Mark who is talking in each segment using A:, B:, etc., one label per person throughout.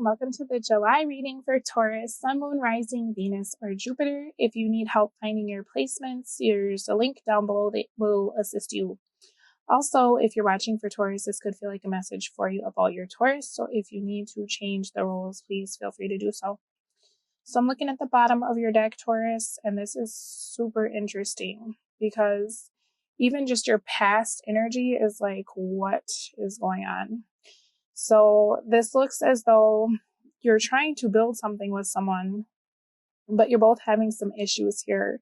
A: welcome to the July reading for Taurus, Sun, Moon, Rising, Venus, or Jupiter. If you need help finding your placements, there's a link down below that will assist you. Also, if you're watching for Taurus, this could feel like a message for you about your Taurus, so if you need to change the rules, please feel free to do so. So I'm looking at the bottom of your deck, Taurus, and this is super interesting because even just your past energy is like, what is going on? So this looks as though you're trying to build something with someone, but you're both having some issues here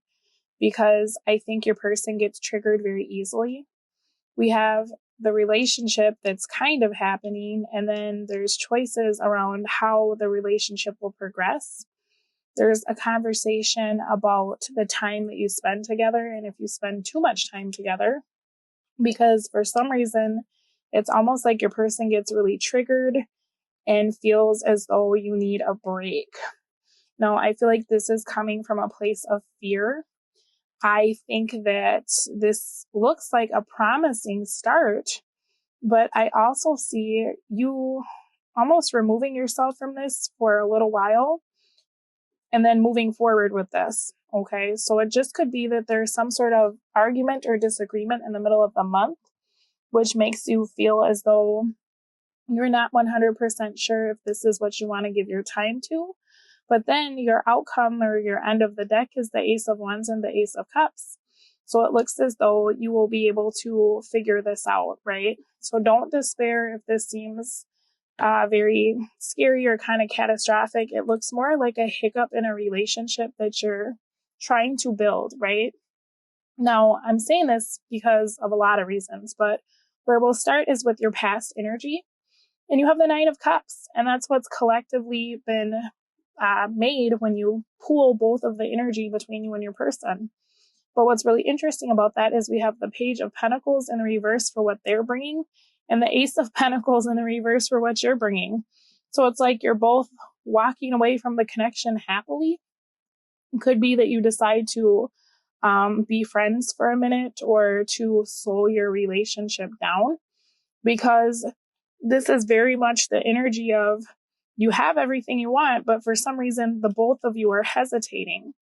A: because I think your person gets triggered very easily. We have the relationship that's kind of happening, and then there's choices around how the relationship will progress. There's a conversation about the time that you spend together, and if you spend too much time together, because for some reason, it's almost like your person gets really triggered and feels as though you need a break. Now, I feel like this is coming from a place of fear. I think that this looks like a promising start, but I also see you almost removing yourself from this for a little while and then moving forward with this. Okay, so it just could be that there's some sort of argument or disagreement in the middle of the month, which makes you feel as though you're not 100% sure if this is what you want to give your time to. But then your outcome or your end of the deck is the Ace of Wands and the Ace of Cups. So it looks as though you will be able to figure this out, right? So don't despair if this seems very scary or kind of catastrophic. It looks more like a hiccup in a relationship that you're trying to build, right? Now, I'm saying this because of a lot of reasons, but where we'll start is with your past energy. And you have the Nine of Cups, and that's what's collectively been made when you pool both of the energy between you and your person. But what's really interesting about that is we have the Page of Pentacles in the reverse for what they're bringing, and the Ace of Pentacles in the reverse for what you're bringing. So it's like you're both walking away from the connection happily. It could be that you decide to be friends for a minute or to slow your relationship down, because this is very much the energy of you have everything you want, but for some reason, the both of you are hesitating.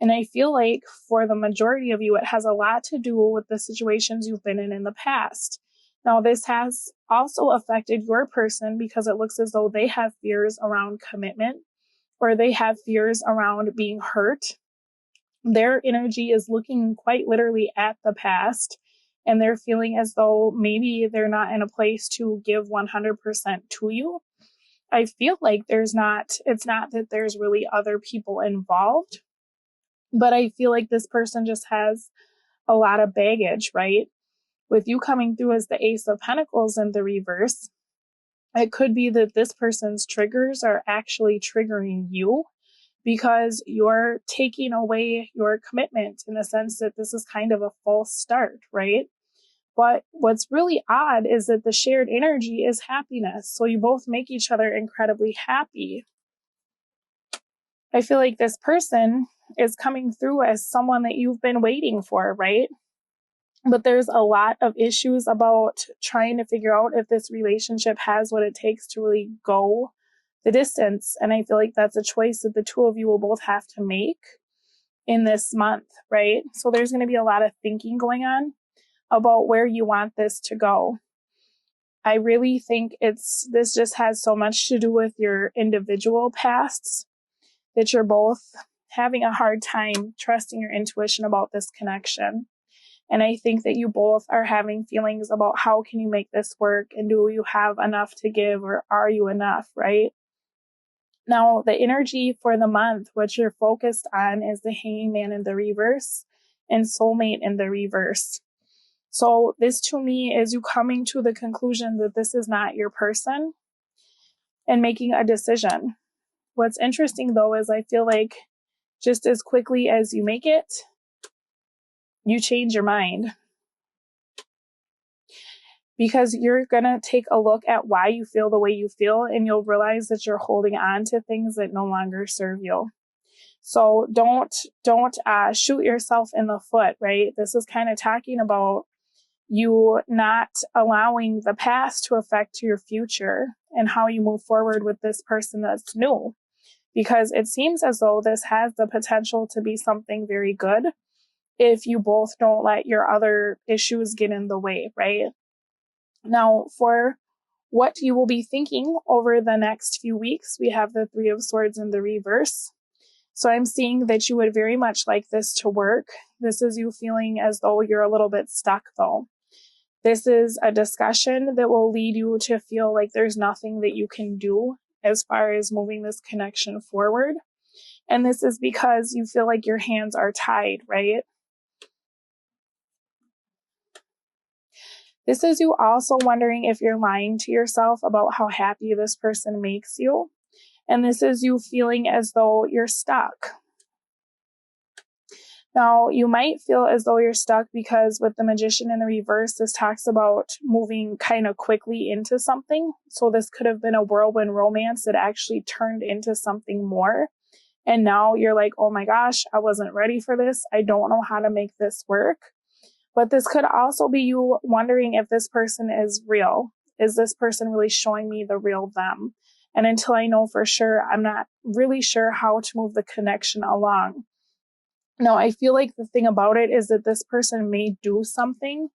A: And I feel like for the majority of you, it has a lot to do with the situations you've been in the past. Now, this has also affected your person because it looks as though they have fears around commitment or they have fears around being hurt. Their energy is looking quite literally at the past, and they're feeling as though maybe they're not in a place to give 100% to you. I feel like it's not that there's really other people involved, but I feel like this person just has a lot of baggage, right? With you coming through as the Ace of Pentacles in the reverse, it could be that this person's triggers are actually triggering you because you're taking away your commitment in the sense that this is kind of a false start, right? But what's really odd is that the shared energy is happiness. So you both make each other incredibly happy. I feel like this person is coming through as someone that you've been waiting for, right? But there's a lot of issues about trying to figure out if this relationship has what it takes to really go the distance. And I feel like that's a choice that the two of you will both have to make in this month, right? So there's going to be a lot of thinking going on about where you want this to go. I really think this just has so much to do with your individual pasts that you're both having a hard time trusting your intuition about this connection. And I think that you both are having feelings about how can you make this work, and do you have enough to give, or are you enough, right? Now, the energy for the month, what you're focused on, is the Hanging Man in the reverse and Soulmate in the reverse. So this to me is you coming to the conclusion that this is not your person and making a decision. What's interesting though is I feel like just as quickly as you make it, you change your mind. Because you're going to take a look at why you feel the way you feel, and you'll realize that you're holding on to things that no longer serve you. So don't shoot yourself in the foot, right? This is kind of talking about you not allowing the past to affect your future and how you move forward with this person that's new. Because it seems as though this has the potential to be something very good if you both don't let your other issues get in the way, right? Now, for what you will be thinking over the next few weeks, we have the Three of Swords in the reverse. So I'm seeing that you would very much like this to work. This is you feeling as though you're a little bit stuck, though. This is a discussion that will lead you to feel like there's nothing that you can do as far as moving this connection forward. And this is because you feel like your hands are tied, right? This is you also wondering if you're lying to yourself about how happy this person makes you. And this is you feeling as though you're stuck. Now, you might feel as though you're stuck because with the Magician in the reverse, this talks about moving kind of quickly into something. So this could have been a whirlwind romance that actually turned into something more. And now you're like, oh my gosh, I wasn't ready for this. I don't know how to make this work. But this could also be you wondering if this person is real. Is this person really showing me the real them? And until I know for sure, I'm not really sure how to move the connection along. Now, I feel like the thing about it is that this person may do something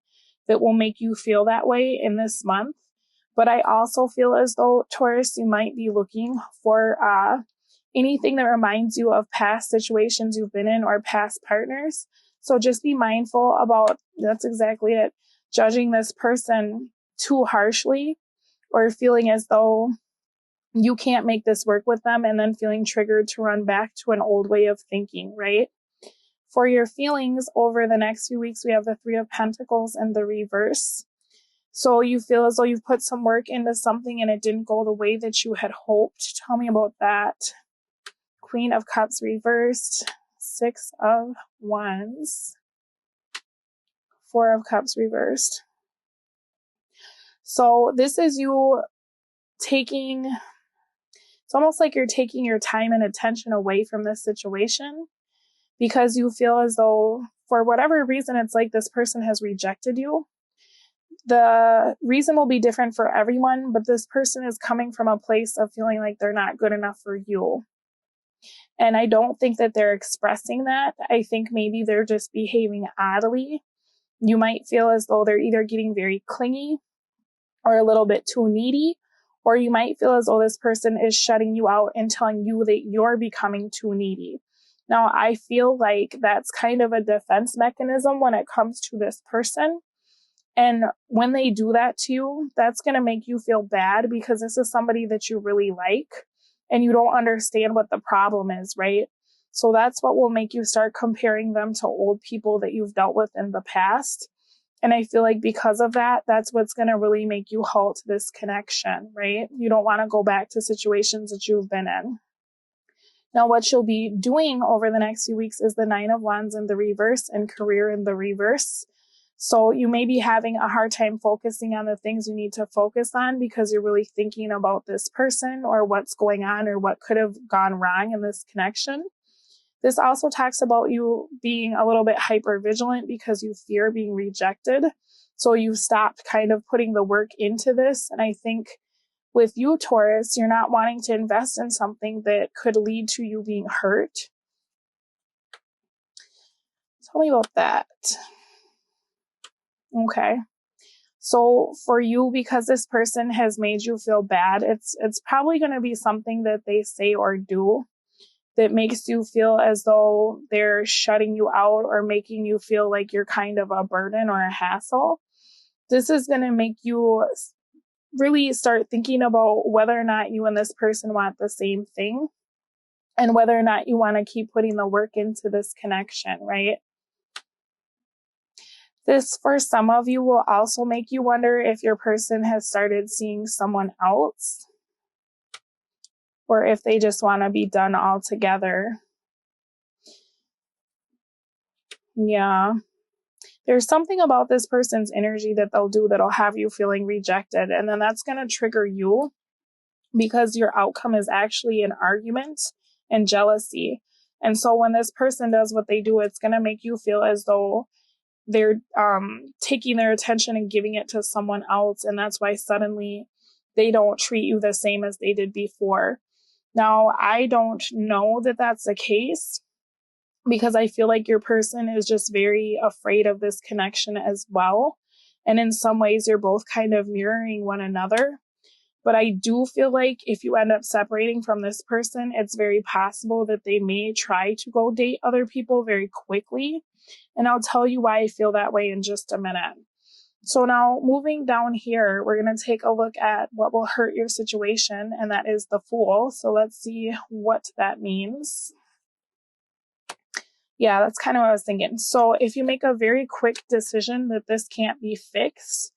A: that will make you feel that way in this month. But I also feel as though, Taurus, you might be looking for anything that reminds you of past situations you've been in or past partners. So just be mindful about, that's exactly it, judging this person too harshly or feeling as though you can't make this work with them and then feeling triggered to run back to an old way of thinking, right? For your feelings over the next few weeks, we have the Three of Pentacles in the reverse. So you feel as though you've put some work into something and it didn't go the way that you had hoped. Tell me about that. Queen of Cups reversed, Six of Wands, Four of Cups reversed. So this is you taking, it's almost like you're taking your time and attention away from this situation because you feel as though for whatever reason, it's like this person has rejected you. The reason will be different for everyone, but this person is coming from a place of feeling like they're not good enough for you. And I don't think that they're expressing that. I think maybe they're just behaving oddly. You might feel as though they're either getting very clingy or a little bit too needy, or you might feel as though this person is shutting you out and telling you that you're becoming too needy. Now, I feel like that's kind of a defense mechanism when it comes to this person. And when they do that to you, that's going to make you feel bad because this is somebody that you really like and you don't understand what the problem is, right? So that's what will make you start comparing them to old people that you've dealt with in the past. And I feel like because of that, that's what's going to really make you halt this connection, right? You don't want to go back to situations that you've been in. Now, what you'll be doing over the next few weeks is the Nine of Wands in the reverse and career in the reverse. So you may be having a hard time focusing on the things you need to focus on because you're really thinking about this person or what's going on or what could have gone wrong in this connection. This also talks about you being a little bit hyper vigilant because you fear being rejected. So you've stopped kind of putting the work into this. And I think with you, Taurus, you're not wanting to invest in something that could lead to you being hurt. Tell me about that. Okay. So for you, because this person has made you feel bad, it's probably going to be something that they say or do that makes you feel as though they're shutting you out or making you feel like you're kind of a burden or a hassle. This is going to make you really start thinking about whether or not you and this person want the same thing and whether or not you want to keep putting the work into this connection, right? This, for some of you, will also make you wonder if your person has started seeing someone else or if they just want to be done altogether. Yeah. There's something about this person's energy that they'll do that'll have you feeling rejected. And then that's going to trigger you because your outcome is actually an argument and jealousy. And so when this person does what they do, it's going to make you feel as though they're taking their attention and giving it to someone else. And that's why suddenly they don't treat you the same as they did before. Now, I don't know that that's the case, because I feel like your person is just very afraid of this connection as well. And in some ways, you're both kind of mirroring one another. But I do feel like if you end up separating from this person, it's very possible that they may try to go date other people very quickly. And I'll tell you why I feel that way in just a minute. So now moving down here, we're going to take a look at what will hurt your situation, and that is the Fool. So let's see what that means. Yeah, that's kind of what I was thinking. So if you make a very quick decision that this can't be fixed,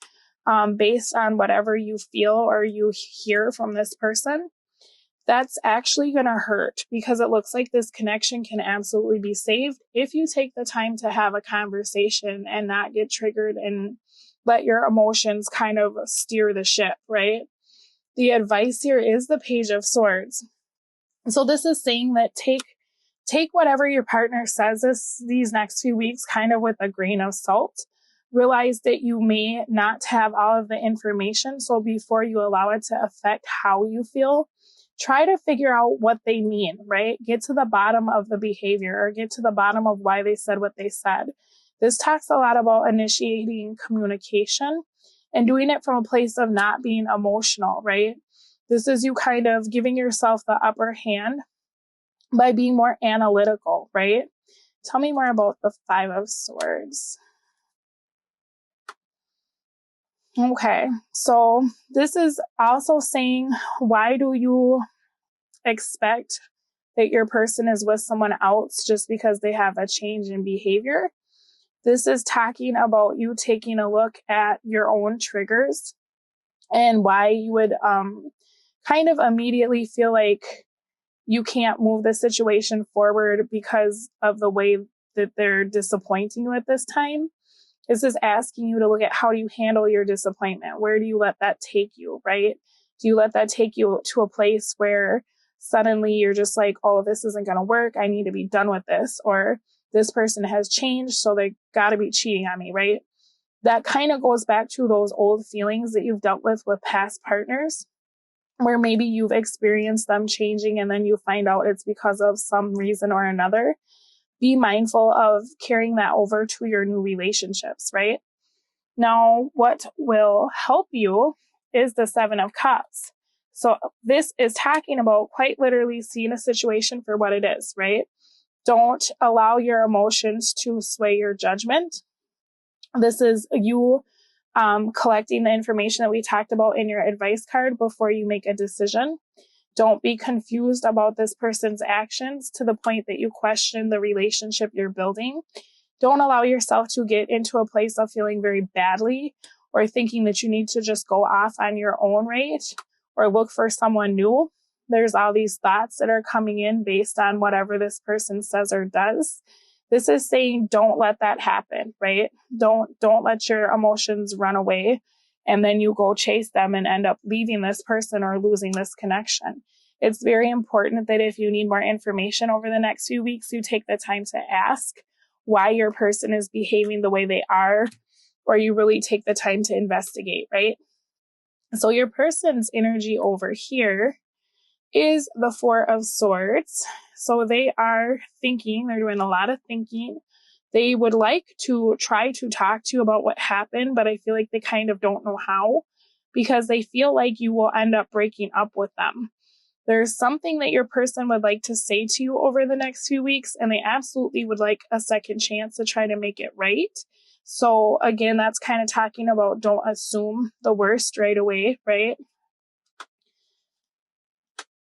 A: based on whatever you feel or you hear from this person, that's actually going to hurt, because it looks like this connection can absolutely be saved if you take the time to have a conversation and not get triggered and let your emotions kind of steer the ship, right? The advice here is the Page of Swords. So this is saying that take whatever your partner says these next few weeks kind of with a grain of salt. Realize that you may not have all of the information. So before you allow it to affect how you feel, try to figure out what they mean, right? Get to the bottom of the behavior, or get to the bottom of why they said what they said. This talks a lot about initiating communication and doing it from a place of not being emotional, right? This is you kind of giving yourself the upper hand by being more analytical, right? Tell me more about the Five of Swords. Okay, so this is also saying, why do you expect that your person is with someone else just because they have a change in behavior? This is talking about you taking a look at your own triggers and why you would kind of immediately feel like you can't move the situation forward because of the way that they're disappointing you at this time. This is asking you to look at, how do you handle your disappointment? Where do you let that take you, right? Do you let that take you to a place where suddenly you're just like, oh, this isn't going to work. I need to be done with this. Or this person has changed, so they got to be cheating on me, right? That kind of goes back to those old feelings that you've dealt with past partners, where maybe you've experienced them changing and then you find out it's because of some reason or another. Be mindful of carrying that over to your new relationships, right? Now, what will help you is the Seven of Cups. So this is talking about quite literally seeing a situation for what it is, right? Don't allow your emotions to sway your judgment. This is you collecting the information that we talked about in your advice card before you make a decision. Don't be confused about this person's actions to the point that you question the relationship you're building. Don't allow yourself to get into a place of feeling very badly or thinking that you need to just go off on your own rate or look for someone new. There's all these thoughts that are coming in based on whatever this person says or does. This is saying don't let that happen, right? Don't let your emotions run away and then you go chase them and end up leaving this person or losing this connection. It's very important that if you need more information over the next few weeks, you take the time to ask why your person is behaving the way they are, or you really take the time to investigate, right? So your person's energy over here is the Four of Swords. So they are thinking, they're doing a lot of thinking. They would like to try to talk to you about what happened, but I feel like they kind of don't know how, because they feel like you will end up breaking up with them. There's something that your person would like to say to you over the next few weeks, and they absolutely would like a second chance to try to make it right. So again, that's kind of talking about don't assume the worst right away, right?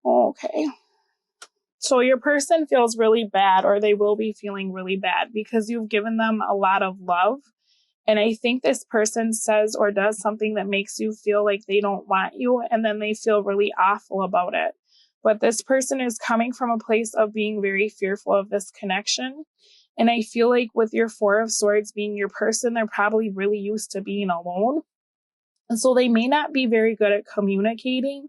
A: Okay. So your person feels really bad, or they will be feeling really bad because you've given them a lot of love. And I think this person says or does something that makes you feel like they don't want you, and then they feel really awful about it. But this person is coming from a place of being very fearful of this connection. And I feel like with your Four of Swords being your person, they're probably really used to being alone. And so they may not be very good at communicating.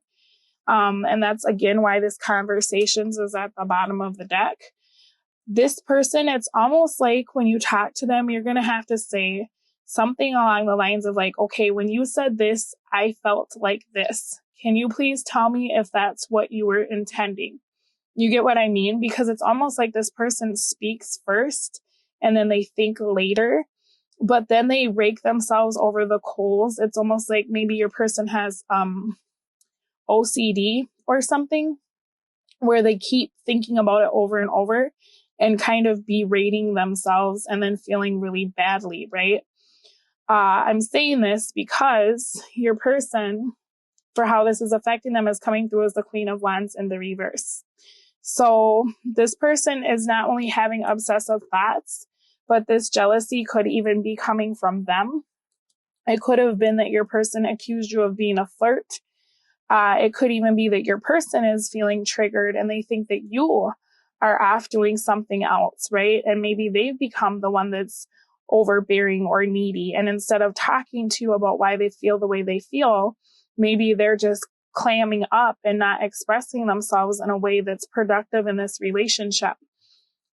A: And that's, again, why this conversations is at the bottom of the deck. This person, it's almost like when you talk to them, you're going to have to say something along the lines of like, okay, when you said this, I felt like this. Can you please tell me if that's what you were intending? You get what I mean? Because it's almost like this person speaks first and then they think later, but then they rake themselves over the coals. It's almost like maybe your person has OCD or something, where they keep thinking about it over and over and kind of berating themselves and then feeling really badly, right? I'm saying this because your person, for how this is affecting them, is coming through as the Queen of Wands in the reverse. So this person is not only having obsessive thoughts, but this jealousy could even be coming from them. It could have been that your person accused you of being a flirt. It could even be that your person is feeling triggered and they think that you are off doing something else, right? And maybe they've become the one that's overbearing or needy. And instead of talking to you about why they feel the way they feel, maybe they're just clamming up and not expressing themselves in a way that's productive in this relationship.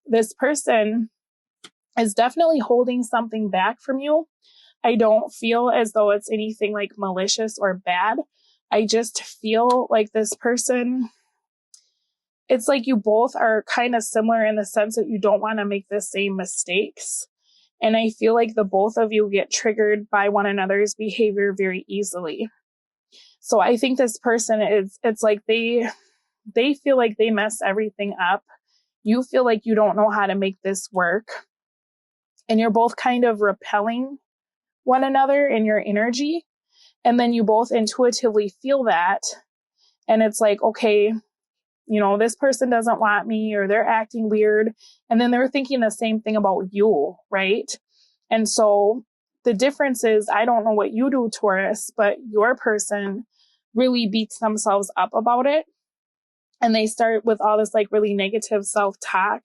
A: This person is definitely holding something back from you. I don't feel as though it's anything like malicious or bad. I just feel like this person, it's like you both are kind of similar in the sense that you don't want to make the same mistakes. And I feel like the both of you get triggered by one another's behavior very easily. So I think this person it's like they feel like they mess everything up. You feel like you don't know how to make this work. And you're both kind of repelling one another in your energy. And then you both intuitively feel that. And it's like, okay, you know, this person doesn't want me or they're acting weird. And then they're thinking the same thing about you, right? And so the difference is, I don't know what you do, Taurus, but your person really beats themselves up about it. And they start with all this like really negative self-talk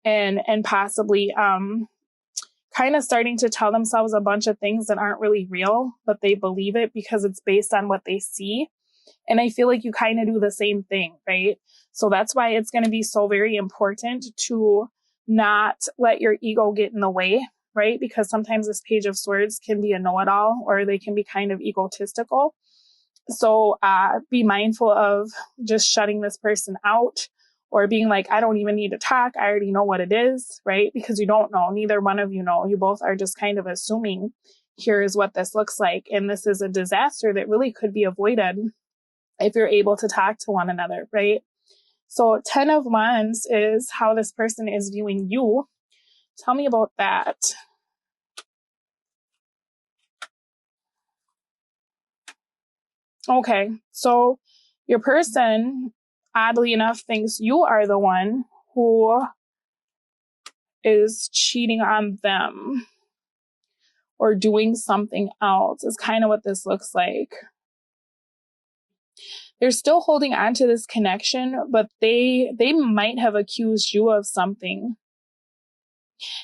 A: and possibly kind of starting to tell themselves a bunch of things that aren't really real, but they believe it because it's based on what they see. And I feel like you kind of do the same thing, right? So that's why it's going to be so very important to not let your ego get in the way, right? Because sometimes this Page of Swords can be a know-it-all or they can be kind of egotistical. So be mindful of just shutting this person out or being like, I don't even need to talk. I already know what it is, right? Because you don't know. Neither one of you know. You both are just kind of assuming here is what this looks like. And this is a disaster that really could be avoided if you're able to talk to one another, right? So 10 of Wands is how this person is viewing you. Tell me about that. Okay, so your person, oddly enough, thinks you are the one who is cheating on them or doing something else is kind of what this looks like. They're still holding on to this connection, but they might have accused you of something.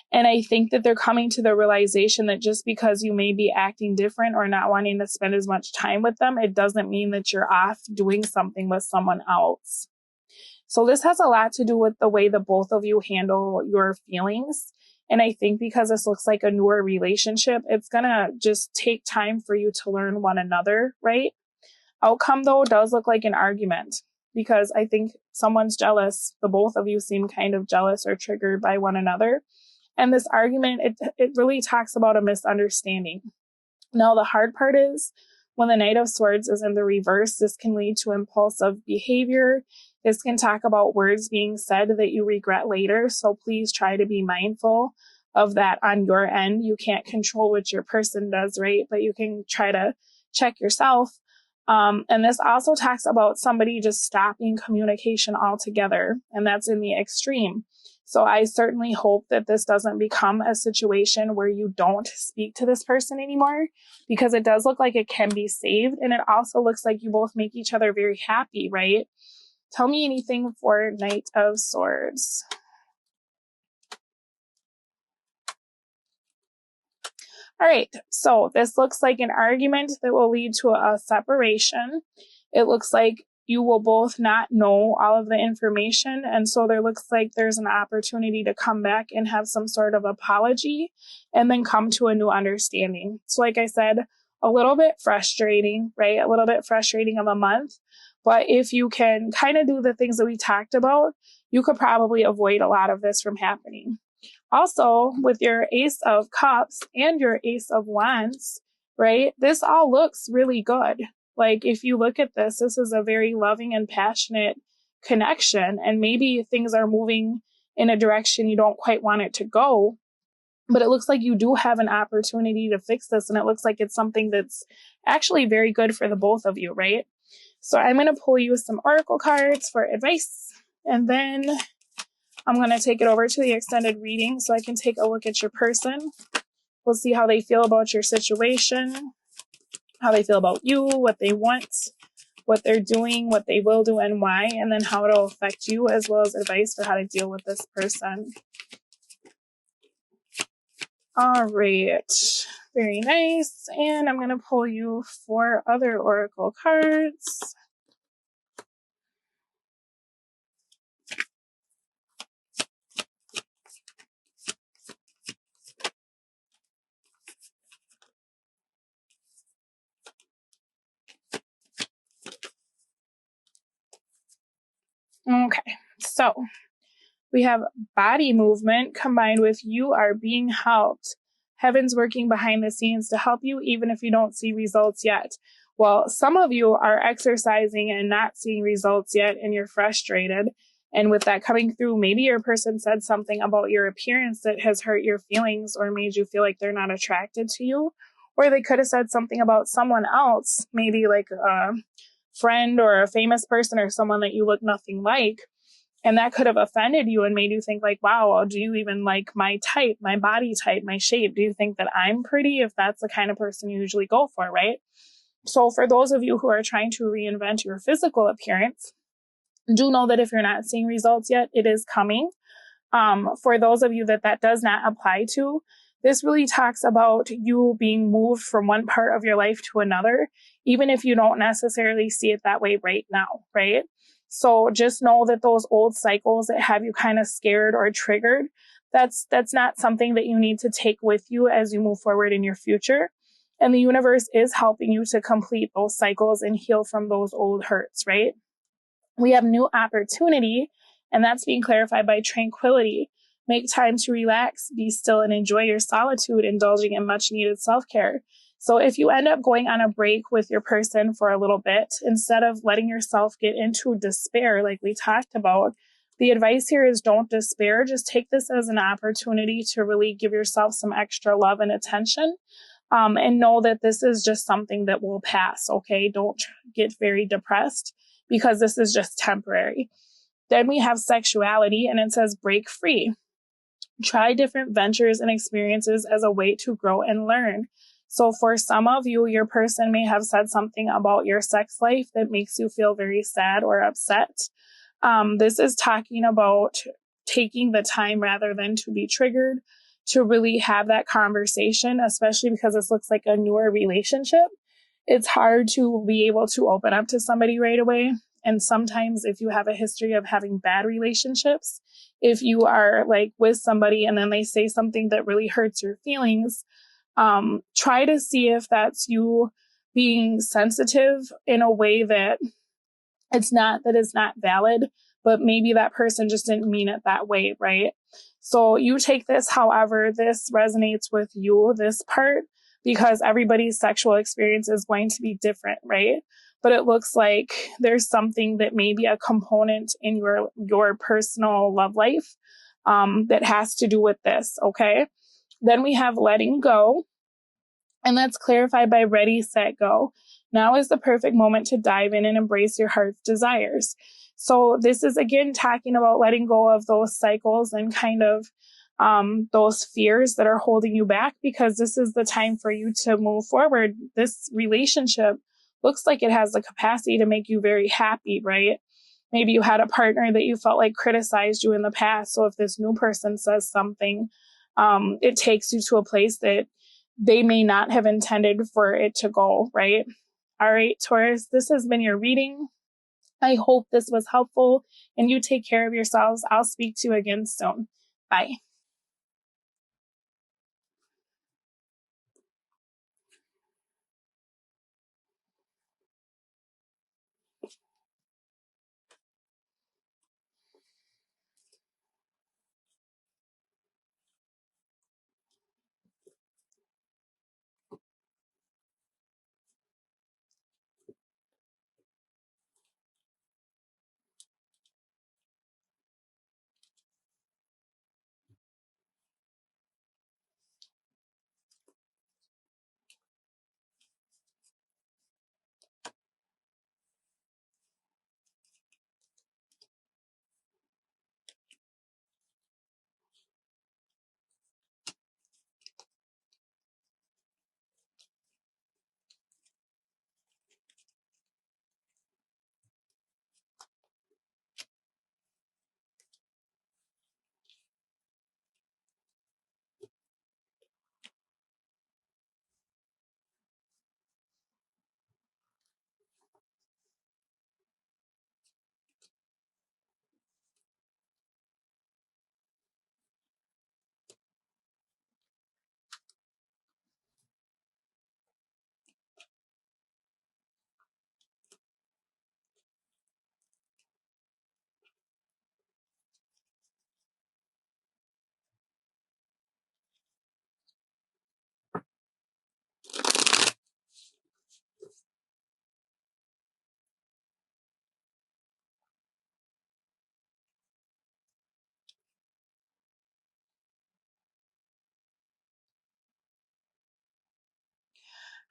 A: And I think that they're coming to the realization that just because you may be acting different or not wanting to spend as much time with them, it doesn't mean that you're off doing something with someone else. So this has a lot to do with the way the both of you handle your feelings. And I think because this looks like a newer relationship, it's going to just take time for you to learn one another, right? Outcome, though, does look like an argument because I think someone's jealous. The both of you seem kind of jealous or triggered by one another. And this argument, it really talks about a misunderstanding. Now, the hard part is when the Knight of Swords is in the reverse, this can lead to impulsive behavior. This can talk about words being said that you regret later. So please try to be mindful of that on your end. You can't control what your person does, right? But you can try to check yourself. And this also talks about somebody just stopping communication altogether. And that's in the extreme. So I certainly hope that this doesn't become a situation where you don't speak to this person anymore, because it does look like it can be saved. And it also looks like you both make each other very happy, right? Tell me anything for Knight of Swords. All right, so this looks like an argument that will lead to a separation. It looks like you will both not know all of the information. And so there looks like there's an opportunity to come back and have some sort of apology and then come to a new understanding. So like I said, a little bit frustrating, right? A little bit frustrating of a month. But if you can kind of do the things that we talked about, you could probably avoid a lot of this from happening. Also, with your Ace of Cups and your Ace of Wands, right? This all looks really good. Like if you look at this, this is a very loving and passionate connection, and maybe things are moving in a direction you don't quite want it to go, but it looks like you do have an opportunity to fix this, and it looks like it's something that's actually very good for the both of you, right? So I'm going to pull you some oracle cards for advice, and then I'm going to take it over to the extended reading so I can take a look at your person. We'll see how they feel about your situation, how they feel about you, what they want, what they're doing, what they will do, and why, and then how it'll affect you, as well as advice for how to deal with this person. All right, very nice. And I'm going to pull you 4 other oracle cards. Okay, so we have body movement combined with you are being helped. Heaven's working behind the scenes to help you, even if you don't see results yet. Well, some of you are exercising and not seeing results yet, and you're frustrated. And with that coming through, maybe your person said something about your appearance that has hurt your feelings or made you feel like they're not attracted to you. Or they could have said something about someone else, maybe like a friend or a famous person or someone that you look nothing like. And that could have offended you and made you think like, wow, do you even like my type, my body type, my shape? Do you think that I'm pretty, if that's the kind of person you usually go for, right? So for those of you who are trying to reinvent your physical appearance, do know that if you're not seeing results yet, it is coming. For those of you that that does not apply to, this really talks about you being moved from one part of your life to another, even if you don't necessarily see it that way right now, right? So just know that those old cycles that have you kind of scared or triggered, that's not something that you need to take with you as you move forward in your future. And the universe is helping you to complete those cycles and heal from those old hurts, right? We have new opportunity, and that's being clarified by tranquility. Make time to relax, be still, and enjoy your solitude, indulging in much needed self-care. So if you end up going on a break with your person for a little bit, instead of letting yourself get into despair like we talked about, the advice here is don't despair. Just take this as an opportunity to really give yourself some extra love and attention. And know that this is just something that will pass, okay? Don't get very depressed because this is just temporary. Then we have sexuality, and it says break free. Try different ventures and experiences as a way to grow and learn. So for some of you, your person may have said something about your sex life that makes you feel very sad or upset. This is talking about taking the time rather than to be triggered to really have that conversation, especially because this looks like a newer relationship. It's hard to be able to open up to somebody right away. And sometimes if you have a history of having bad relationships, if you are like with somebody and then they say something that really hurts your feelings, try to see if that's you being sensitive in a way that it's not valid, but maybe that person just didn't mean it that way, right? So you take this however this resonates with you, this part, because everybody's sexual experience is going to be different, right? But it looks like there's something that may be a component in your personal love life that has to do with this, okay? Then we have letting go, and that's clarified by ready, set, go. Now is the perfect moment to dive in and embrace your heart's desires. So this is again talking about letting go of those cycles and kind of those fears that are holding you back, because this is the time for you to move forward. This relationship looks like it has the capacity to make you very happy, right? Maybe you had a partner that you felt like criticized you in the past. So if this new person says something, it takes you to a place that they may not have intended for it to go, right? All right, Taurus, this has been your reading. I hope this was helpful, and you take care of yourselves. I'll speak to you again soon. Bye.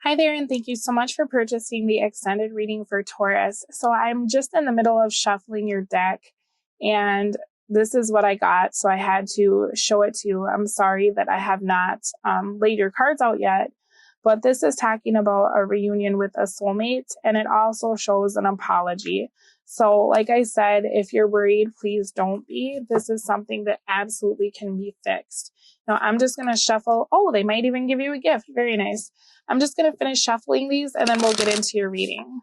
A: Hi there, and thank you so much for purchasing the extended reading for Taurus. So I'm just in the middle of shuffling your deck, and this is what I got, so I had to show it to you. I'm sorry that I have not laid your cards out yet, but this is talking about a reunion with a soulmate, and it also shows an apology. So like I said, if you're worried, please don't be. This is something that absolutely can be fixed. Now I'm just going to shuffle. Oh, they might even give you a gift. Very nice. I'm just going to finish shuffling these and then we'll get into your reading.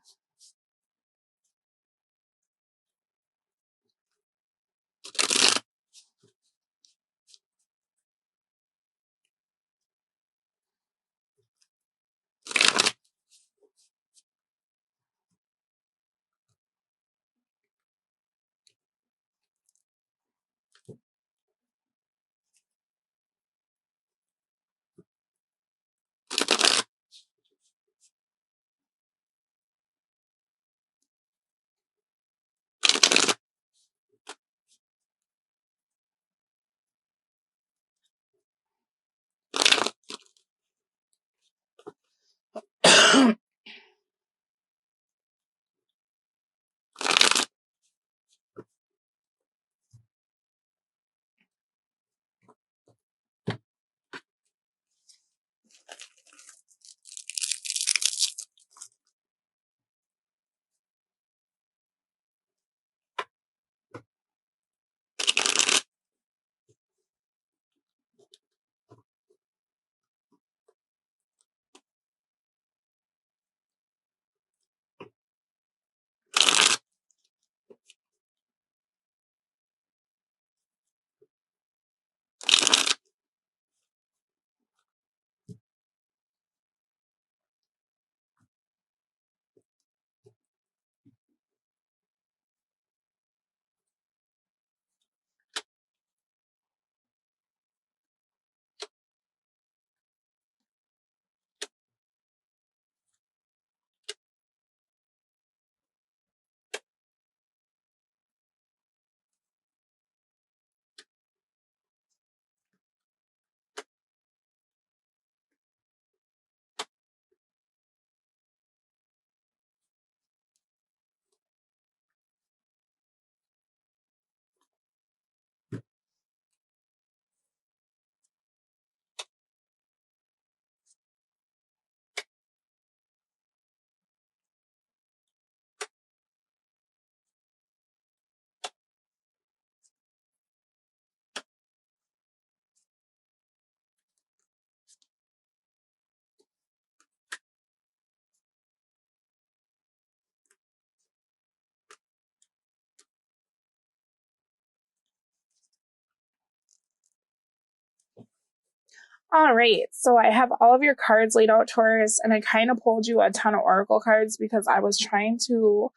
A: All right, so I have all of your cards laid out, Taurus, and I kind of pulled you a ton of oracle cards because I was trying to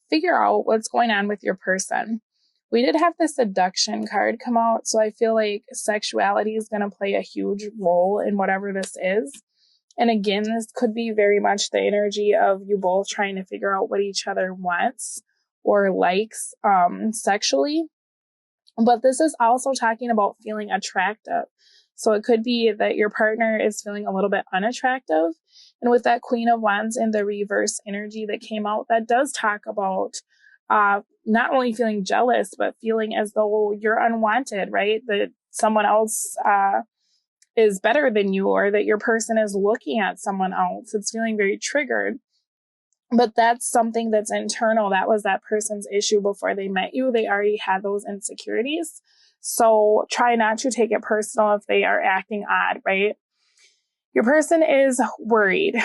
A: figure out what's going on with your person. We did have the seduction card come out, so I feel like sexuality is going to play a huge role in whatever this is. And again, this could be very much the energy of you both trying to figure out what each other wants or likes sexually. But this is also talking about feeling attractive. So it could be that your partner is feeling a little bit unattractive. And with that Queen of Wands in the reverse energy that came out, that does talk about not only feeling jealous, but feeling as though you're unwanted, right? That someone else is better than you, or that your person is looking at someone else. It's feeling very triggered. But that's something that's internal. That was that person's issue before they met you. They already had those insecurities. So try not to take it personal if they are acting odd, right? Your person is worried.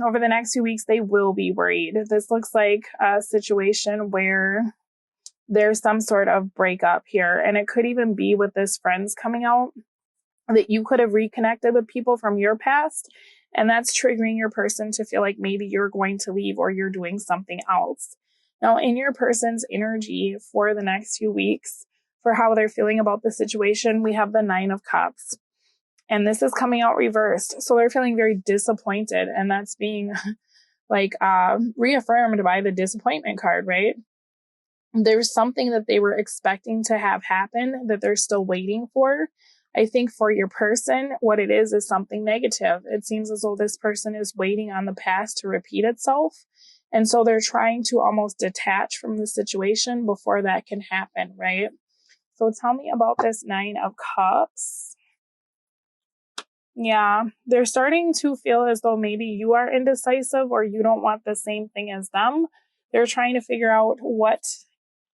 A: Over the next few weeks, they will be worried. This looks like a situation where there's some sort of breakup here. And it could even be with this friends coming out, that you could have reconnected with people from your past. And that's triggering your person to feel like maybe you're going to leave or you're doing something else. Now, in your person's energy for the next few weeks, for how they're feeling about the situation, we have the 9 of Cups. And this is coming out reversed. So they're feeling very disappointed. And that's being like reaffirmed by the disappointment card, right? There's something that they were expecting to have happen that they're still waiting for. I think for your person, what it is something negative. It seems as though this person is waiting on the past to repeat itself. And so they're trying to almost detach from the situation before that can happen, right? So tell me about this 9 of Cups. Yeah, they're starting to feel as though maybe you are indecisive or you don't want the same thing as them. They're trying to figure out what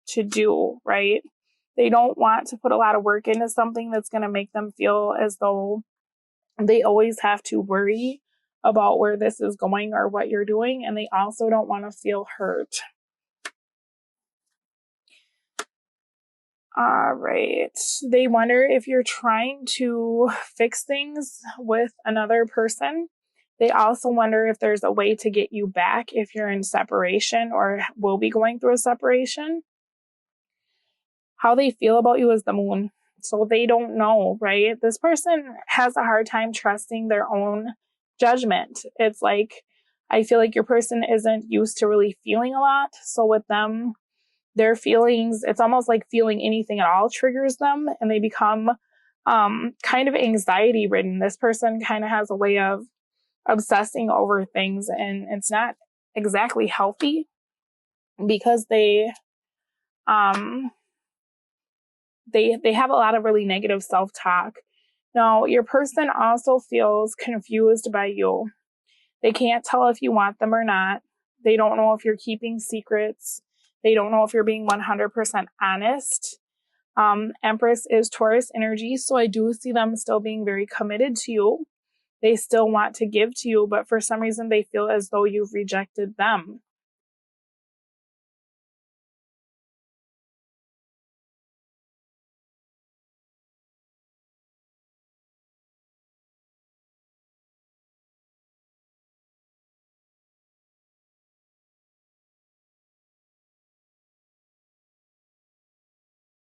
A: to do, right? They don't want to put a lot of work into something that's going to make them feel as though they always have to worry about where this is going or what you're doing. And they also don't want to feel hurt. All right. They wonder if you're trying to fix things with another person. They also wonder if there's a way to get you back if you're in separation or will be going through a separation. How they feel about you is the Moon. So they don't know, right? This person has a hard time trusting their own judgment. It's like, I feel like your person isn't used to really feeling a lot. So with them, their feelings, it's almost like feeling anything at all triggers them, and they become kind of anxiety ridden. This person kind of has a way of obsessing over things, and it's not exactly healthy because they have a lot of really negative self-talk. Now, your person also feels confused by you. They can't tell if you want them or not. They don't know if you're keeping secrets. They don't know if you're being 100% honest. Empress is Taurus energy, so I do see them still being very committed to you. They still want to give to you, but for some reason they feel as though you've rejected them.